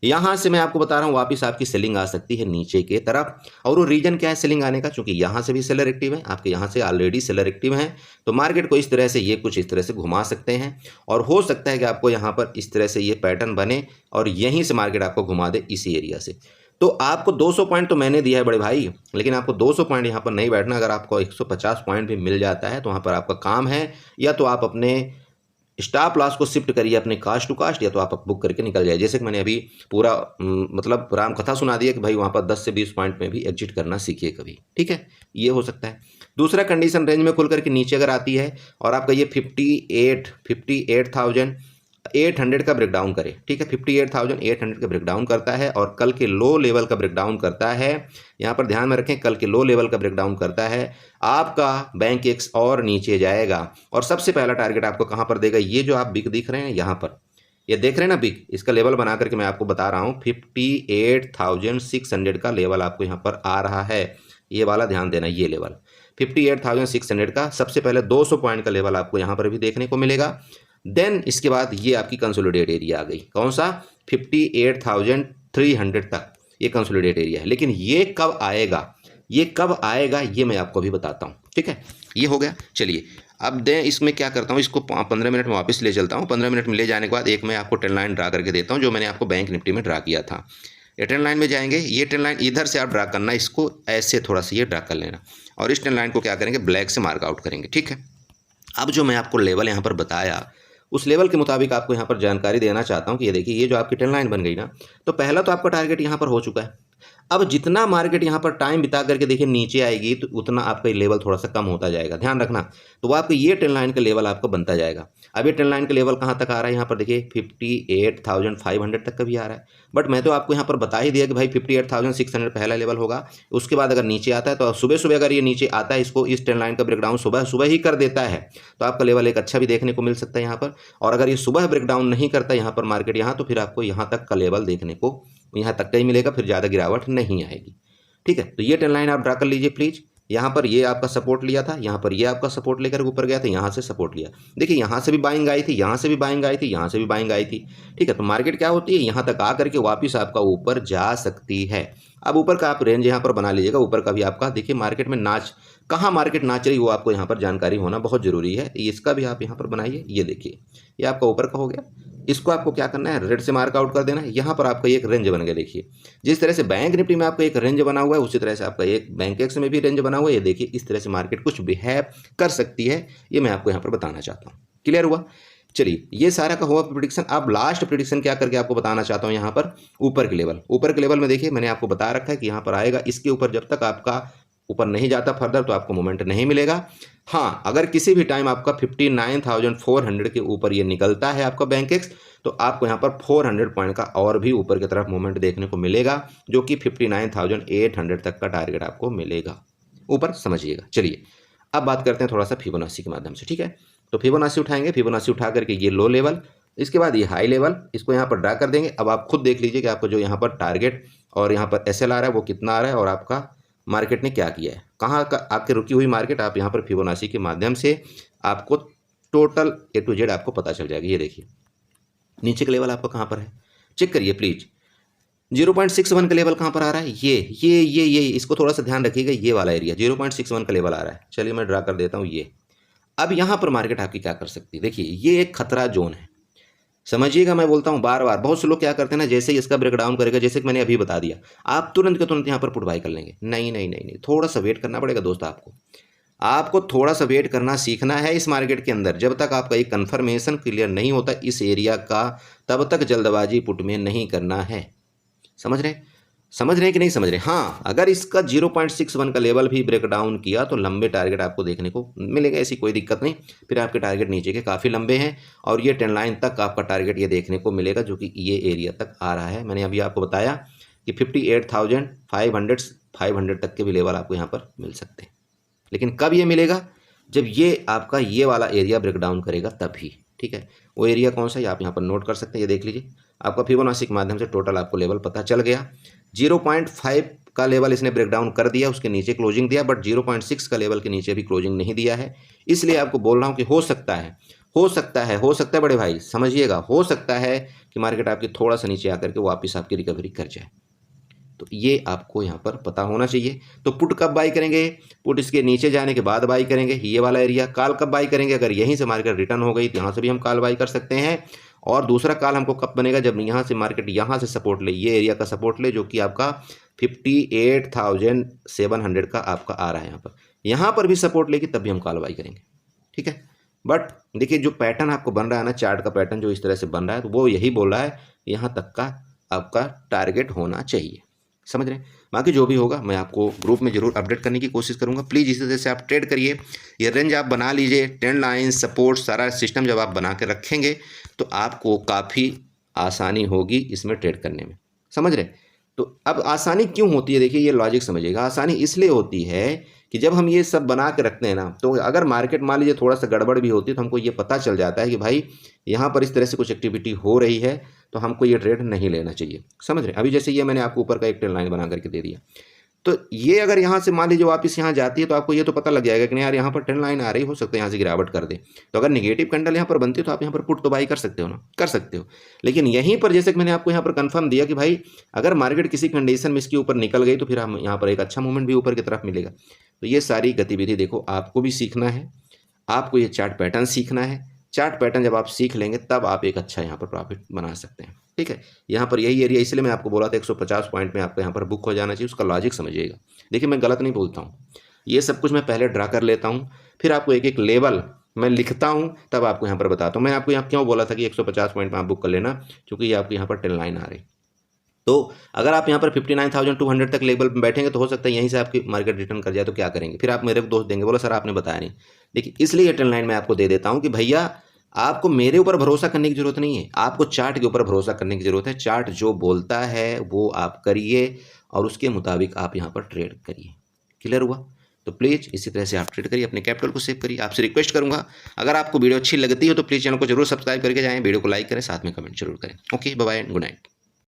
यहाँ से मैं आपको बता रहा हूँ वापस आपकी सेलिंग आ सकती है नीचे के तरफ। और वो रीजन क्या है सेलिंग आने का? क्योंकि यहाँ से भी सेलर एक्टिव है, आपके यहाँ से ऑलरेडी सेलर एक्टिव हैं, तो मार्केट को इस तरह से ये कुछ इस तरह से घुमा सकते हैं। और हो सकता है कि आपको यहाँ पर इस तरह से ये पैटर्न बने और यहीं से मार्केट आपको घुमा दे इसी एरिया से। तो आपको 200 पॉइंट तो मैंने दिया है बड़े भाई, लेकिन आपको 200 पॉइंट यहाँ पर नहीं बैठना। अगर आपको 150 पॉइंट भी मिल जाता है तो वहाँ पर आपका काम है, या तो आप अपने स्टॉप लॉस को शिफ्ट करिए अपने कास्ट टू कास्ट, या तो आप बुक करके निकल जाए। जैसे कि मैंने अभी पूरा मतलब राम कथा सुना दिया कि भाई वहाँ पर 10 से 20 पॉइंट में भी एग्जिट करना सीखिए कभी। ठीक है, ये हो सकता है। दूसरा कंडीशन, रेंज में खुल करके नीचे अगर आती है और आपका ये 58,800 का ब्रेकडाउन करे, ठीक है, 58,800 का ब्रेकडाउन करता है और कल के लो लेवल का ब्रेकडाउन करता है। यहाँ पर ध्यान में रखें, कल के लो लेवल का ब्रेकडाउन करता है, आपका बैंक एक्स और नीचे जाएगा और सबसे पहला टारगेट आपको कहाँ पर देगा? ये जो आप बिग दिख रहे हैं यहाँ पर, ये देख रहे हैं ना बिग, इसका लेवल बना करके मैं आपको बता रहा हूँ 58,600 का लेवल आपको यहाँ पर आ रहा है। ये वाला ध्यान देना, ये लेवल 58,600 का सबसे पहले 200 पॉइंट का लेवल आपको यहाँ पर भी देखने को मिलेगा। देन इसके बाद ये आपकी कंसोलिडेट एरिया आ गई, कौन सा? 58,300 तक ये कंसोलिडेट एरिया है। लेकिन ये कब आएगा, ये कब आएगा ये मैं आपको अभी बताता हूँ। ठीक है, ये हो गया। चलिए अब दें इसमें क्या करता हूँ, इसको 15 मिनट में वापस ले चलता हूँ। 15 मिनट में ले जाने के बाद एक मैं आपको ट्रेंड लाइन ड्रा करके देता हूँ जो मैंने आपको बैंक निफ्टी में ड्रा किया था। ये ट्रेंड लाइन में जाएंगे, ये ट्रेंड लाइन इधर से आप ड्रा करना, इसको ऐसे थोड़ा सा ये ड्रा कर लेना और इस ट्रेंड लाइन को क्या करेंगे, ब्लैक से मार्क आउट करेंगे। ठीक है, अब जो मैं आपको लेवल यहाँ पर बताया उस लेवल के मुताबिक आपको यहाँ पर जानकारी देना चाहता हूँ कि ये देखिए, ये जो आपकी ट्रेंड लाइन बन गई ना, तो पहला तो आपका टारगेट यहाँ पर हो चुका है। अब जितना मार्केट यहाँ पर टाइम बिता करके देखिए नीचे आएगी तो उतना आपका लेवल थोड़ा सा कम होता जाएगा, ध्यान रखना। तो वो आपको ये ट्रेंड लाइन का लेवल आपका बनता जाएगा। अब ये ट्रेंड लाइन का लेवल कहाँ तक आ रहा है, यहाँ पर देखिए 58,500 तक का भी आ रहा है। बट मैं तो आपको यहाँ पर बता ही दिया कि भाई 58,600 पहला लेवल होगा। उसके बाद अगर नीचे आता है तो सुबह सुबह अगर ये नीचे आता है, इसको इस ट्रेंड लाइन का ब्रेकडाउन सुबह सुबह ही कर देता है तो आपका लेवल एक अच्छा भी देखने को मिल सकता है यहाँ पर। और अगर ये सुबह ब्रेकडाउन नहीं करता यहाँ पर मार्केट यहाँ, तो फिर आपको यहाँ तक का लेवल देखने को यहाँ तक का ही मिलेगा, फिर ज़्यादा गिरावट नहीं आएगी। ठीक है, तो ये ट्रेंड लाइन आप ड्रा कर लीजिए प्लीज़। यहाँ पर ये आपका सपोर्ट लिया था, यहाँ पर ये आपका सपोर्ट लेकर ऊपर गया था, यहाँ से सपोर्ट लिया। देखिए यहाँ से भी बाइंग आई थी, यहाँ से भी बाइंग आई थी, यहाँ से भी बाइंग आई थी। ठीक है, तो मार्केट क्या होती है, यहाँ तक आकर के वापस आपका ऊपर जा सकती है। अब ऊपर का आप रेंज यहाँ पर बना लीजिएगा। ऊपर का भी आपका देखिए मार्केट में कहाँ मार्केट नाच रही वो आपको यहाँ पर जानकारी होना बहुत ज़रूरी है। इसका भी आप यहाँ पर बनाइए। ये देखिए, ये आपका ऊपर का हो गया। इसको आपको क्या करना है, रेड से मार्क आउट कर देना है। यहाँ पर आपका एक रेंज बन गया। देखिए जिस तरह से बैंक निफ्टी में आपका एक रेंज बना हुआ है, उसी तरह से आपका एक बैंक एक्स में भी रेंज बना हुआ है। ये देखिए इस तरह से मार्केट कुछ बिहेव कर सकती है, ये मैं आपको यहाँ पर बताना चाहता हूँ। क्लियर हुआ? चलिए, ये सारा का हुआ प्रेडिक्शन। अब लास्ट प्रेडिक्शन क्या करके आपको बताना चाहता हूँ यहाँ पर ऊपर के लेवल में देखिए मैंने आपको बता रखा है कि यहाँ पर आएगा। इसके ऊपर जब तक आपका ऊपर नहीं जाता फर्दर तो आपको मोमेंट नहीं मिलेगा। हाँ, अगर किसी भी टाइम आपका 59,400 के ऊपर ये निकलता है आपका बैंक एक्स, तो आपको यहाँ पर 400 पॉइंट का और भी ऊपर की तरफ मोमेंट देखने को मिलेगा, जो कि 59,800 तक का टारगेट आपको मिलेगा ऊपर, समझिएगा। चलिए अब बात करते हैं थोड़ा सा फिबोनाची के माध्यम से। ठीक है, तो फिबोनाची उठाएंगे। फिबोनाची उठा करके ये लो लेवल, इसके बाद ये हाई लेवल, इसको यहाँ पर ड्रा कर देंगे। अब आप खुद देख लीजिए कि आपको जो यहाँ पर टारगेट और यहाँ पर एसएल आ रहा है वो कितना आ रहा है और आपका मार्केट ने क्या किया है, कहाँ का आपके रुकी हुई मार्केट। आप यहाँ पर फिबोनाची के माध्यम से आपको टोटल ए टू जेड आपको पता चल जाएगी। ये देखिए नीचे का लेवल आपका कहाँ पर है, चेक करिए प्लीज। 0.61 का लेवल कहाँ पर आ रहा है, ये इसको थोड़ा सा ध्यान रखिएगा। ये वाला एरिया 0.61 का लेवल आ रहा है। चलिए मैं ड्रा कर देता हूँ ये। अब यहाँ पर मार्केट आपकी क्या कर सकती है, देखिए ये एक खतरा जोन है, समझिएगा। मैं बोलता हूँ बार बार, बहुत से लोग क्या करते हैं ना, जैसे ही इसका ब्रेकडाउन करेगा, जैसे कि मैंने अभी बता दिया, आप तुरंत के तुरंत यहाँ पर पुट बाय कर लेंगे। नहीं नहीं नहीं नहीं, थोड़ा सा वेट करना पड़ेगा दोस्त। आपको थोड़ा सा वेट करना सीखना है इस मार्केट के अंदर। जब तक आपका एक कन्फर्मेशन क्लियर नहीं होता इस एरिया का, तब तक जल्दबाजी पुट में नहीं करना है। समझ रहे हैं कि नहीं समझ रहे? हाँ, अगर इसका 0.61 का लेवल भी ब्रेकडाउन किया तो लंबे टारगेट आपको देखने को मिलेगा, ऐसी कोई दिक्कत नहीं। फिर आपके टारगेट नीचे के काफ़ी लंबे हैं और ये ट्रेंड लाइन तक आपका टारगेट ये देखने को मिलेगा, जो कि ये एरिया तक आ रहा है। मैंने अभी आपको बताया कि 58,500 तक के भी लेवल आपको यहाँ पर मिल सकते हैं। लेकिन कब ये मिलेगा, जब ये आपका ये वाला एरिया ब्रेकडाउन करेगा तभी। ठीक है, वो एरिया कौन सा है आप यहाँ पर नोट कर सकते हैं। ये देख लीजिए, आपका फिबोनाची के माध्यम से टोटल आपको लेवल पता चल गया। 0.5 का लेवल इसने ब्रेकडाउन कर दिया, उसके नीचे क्लोजिंग दिया, बट 0.6 का लेवल के नीचे भी क्लोजिंग नहीं दिया है। इसलिए आपको बोल रहा हूँ कि हो सकता है बड़े भाई, समझिएगा, हो सकता है कि मार्केट आपकी थोड़ा सा नीचे आकर के वापस आपकी रिकवरी कर जाए। तो ये आपको यहाँ पर पता होना चाहिए। तो पुट कब बाई करेंगे, पुट इसके नीचे जाने के बाद बाई करेंगे, ये वाला एरिया। कॉल कब बाई करेंगे, अगर यहीं से मार्केट रिटर्न हो गई तो यहाँ से भी हम कॉल बाई कर सकते हैं। और दूसरा कॉल हमको कब बनेगा, जब यहाँ से मार्केट यहाँ से सपोर्ट ले, ये एरिया का सपोर्ट ले, जो कि आपका 58,700 का आपका आ रहा है। यहाँ पर भी सपोर्ट लेगी तब भी हम कॉल बाई करेंगे। ठीक है, बट देखिए जो पैटर्न आपको बन रहा है ना, चार्ट का पैटर्न जो इस तरह से बन रहा है, तो वो यही बोल रहा है यहाँ तक का आपका टारगेट होना चाहिए। समझ रहे हैं? बाकी जो भी होगा मैं आपको ग्रुप में जरूर अपडेट करने की कोशिश करूंगा। प्लीज़ इसी तरह से आप ट्रेड करिए, ये रेंज आप बना लीजिए, ट्रेंड लाइन, सपोर्ट, सारा सिस्टम जब आप बना के रखेंगे तो आपको काफ़ी आसानी होगी इसमें ट्रेड करने में। समझ रहे? तो अब आसानी क्यों होती है, देखिए ये लॉजिक समझिएगा। आसानी इसलिए होती है कि जब हम ये सब बना के रखते हैं ना, तो अगर मार्केट मान लीजिए थोड़ा सा गड़बड़ भी होती है तो हमको ये पता चल जाता है कि भाई यहाँ पर इस तरह से कुछ एक्टिविटी हो रही है, तो हमको ये ट्रेड नहीं लेना चाहिए। समझ रहे? अभी जैसे ये मैंने आपको ऊपर का एक ट्रेंड लाइन बना करके दे दिया, तो ये अगर यहाँ से मान लीजिए वापस यहाँ जाती है तो आपको ये तो पता लग जाएगा कि नहीं यार यहाँ पर ट्रेंड लाइन आ रही, हो सकता है यहाँ से गिरावट कर दे। तो अगर नेगेटिव कैंडल यहाँ पर बनती है तो आप यहाँ पर पुट तो बाई कर सकते हो ना, कर सकते हो। लेकिन यहीं पर जैसे कि मैंने आपको यहाँ पर कंफर्म दिया कि भाई अगर मार्केट किसी कंडीशन में इसके ऊपर निकल गई तो फिर हम यहाँ पर एक अच्छा मूवमेंट भी ऊपर की तरफ मिलेगा। तो ये सारी गतिविधि देखो आपको भी सीखना है, आपको ये चार्ट पैटर्न सीखना है। चार्ट पैटर्न जब आप सीख लेंगे तब आप एक अच्छा यहाँ पर प्रॉफिट बना सकते हैं। ठीक है, यहाँ पर यही एरिया, इसलिए मैं आपको बोला था 150 पॉइंट में आपको यहाँ पर बुक हो जाना चाहिए, उसका लॉजिक समझिएगा। देखिए मैं गलत नहीं बोलता हूँ, ये सब कुछ मैं पहले ड्रा कर लेता हूँ, फिर आपको एक एक लेवल मैं लिखता हूँ, तब आपको यहाँ पर बताता हूँ। मैं आपको यहाँ क्यों बोला था कि 150 पॉइंट में आप बुक कर लेना, क्योंकि ये आपको यहाँ पर 10 लाइन आ रही। तो अगर आप यहाँ पर 59,200 तक लेवल में बैठेंगे तो हो सकता है यहीं से आपकी मार्केट रिटर्न कर जाए, तो क्या करेंगे फिर? आप मेरे को दोष देंगे, बोला सर आपने बताया नहीं। देखिए इसलिए ये 10 लाइन मैं आपको दे देता हूँ कि भैया आपको मेरे ऊपर भरोसा करने की जरूरत नहीं है, आपको चार्ट के ऊपर भरोसा करने की जरूरत है। चार्ट जो बोलता है वो आप करिए और उसके मुताबिक आप यहाँ पर ट्रेड करिए। क्लियर हुआ? तो प्लीज़ इसी तरह से आप ट्रेड करिए, अपने कैपिटल को सेव करिए। आपसे रिक्वेस्ट करूंगा, अगर आपको वीडियो अच्छी लगती हो तो प्लीज़ चैनल को जरूर सब्सक्राइब करके जाएं, वीडियो को लाइक करें, साथ में कमेंट जरूर करें। Okay, bye bye, good night.